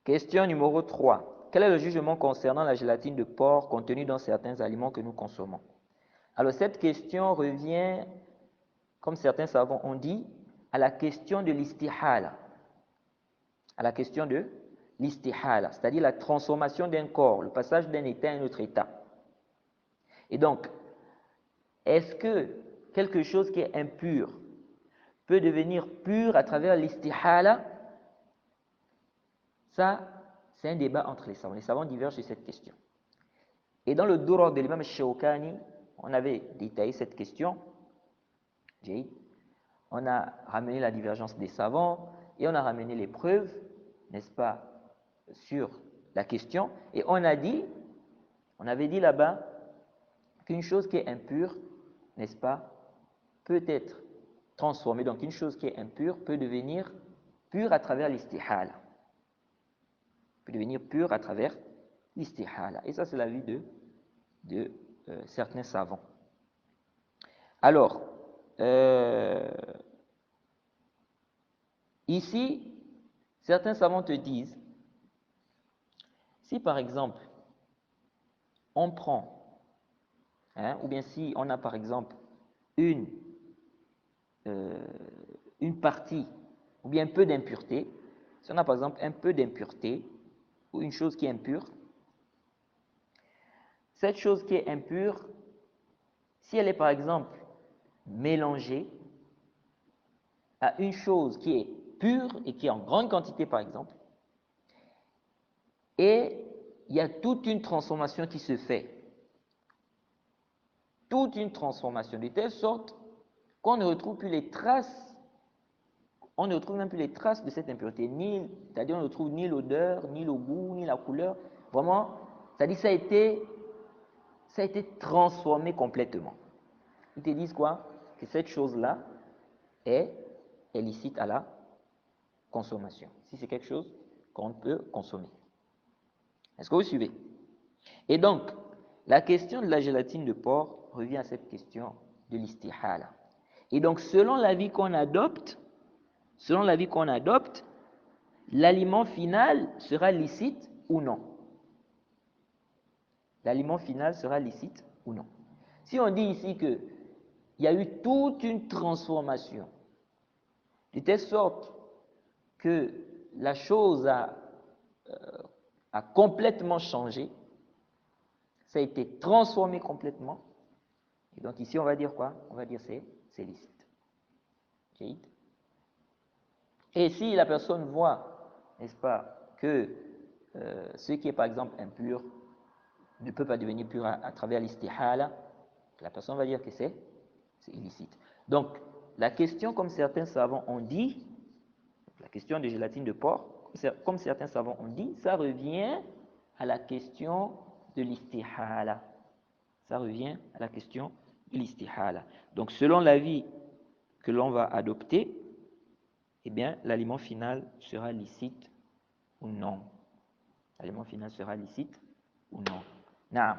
Question numéro 3. Quel est le jugement concernant la gélatine de porc contenue dans certains aliments que nous consommons? Alors cette question revient, comme certains savants ont dit, à la question de l'istihala. À la question de l'istihala, c'est-à-dire la transformation d'un corps, le passage d'un état à un autre état. Et donc, est-ce que quelque chose qui est impur peut devenir pur à travers l'istihala? Ça, c'est un débat entre les savants. Les savants divergent sur cette question. Et dans le Durar de l'imam Shawkani, on avait détaillé cette question. On a ramené la divergence des savants et on a ramené les preuves, n'est-ce pas, sur la question. Et on avait dit là-bas qu'une chose qui est impure, n'est-ce pas, peut être transformée. Donc une chose qui est impure peut devenir pure à travers l'istihala. Peut devenir pure à travers l'istihala. Et ça, c'est l'avis de certains savants. Alors, ici, certains savants te disent, si par exemple, on prend, ou bien si on a par exemple une partie, ou bien un peu d'impureté, si on a par exemple un peu d'impureté, ou une chose qui est impure, cette chose qui est impure, si elle est par exemple mélangée à une chose qui est pure et qui est en grande quantité par exemple, et il y a toute une transformation qui se fait, toute une transformation de telle sorte qu'on ne retrouve plus les traces, on ne retrouve même plus les traces de cette impureté, c'est-à-dire on ne retrouve ni l'odeur, ni le goût, ni la couleur, vraiment, c'est-à-dire ça a été transformé complètement. Ils te disent quoi? Que cette chose-là est licite à la consommation. Si c'est quelque chose qu'on peut consommer. Est-ce que vous suivez? Et donc, la question de la gélatine de porc revient à cette question de l'istihala. Et donc, selon l'avis qu'on adopte, l'aliment final sera licite ou non. L'aliment final sera licite ou non. Si on dit ici qu'il y a eu toute une transformation, de telle sorte que la chose a complètement changé, ça a été transformé complètement, et donc ici on va dire quoi? On va dire c'est licite. Et si la personne voit, n'est-ce pas, que ce qui est par exemple impur ne peut pas devenir pur à travers l'istihala, la personne va dire que c'est illicite. Donc, la question, comme certains savants ont dit, la question de gélatine de porc, comme certains savants ont dit, ça revient à la question de l'istihala. Ça revient à la question de l'istihala. Donc, selon l'avis que l'on va adopter, eh bien, l'aliment final sera licite ou non. L'aliment final sera licite ou non. Naam.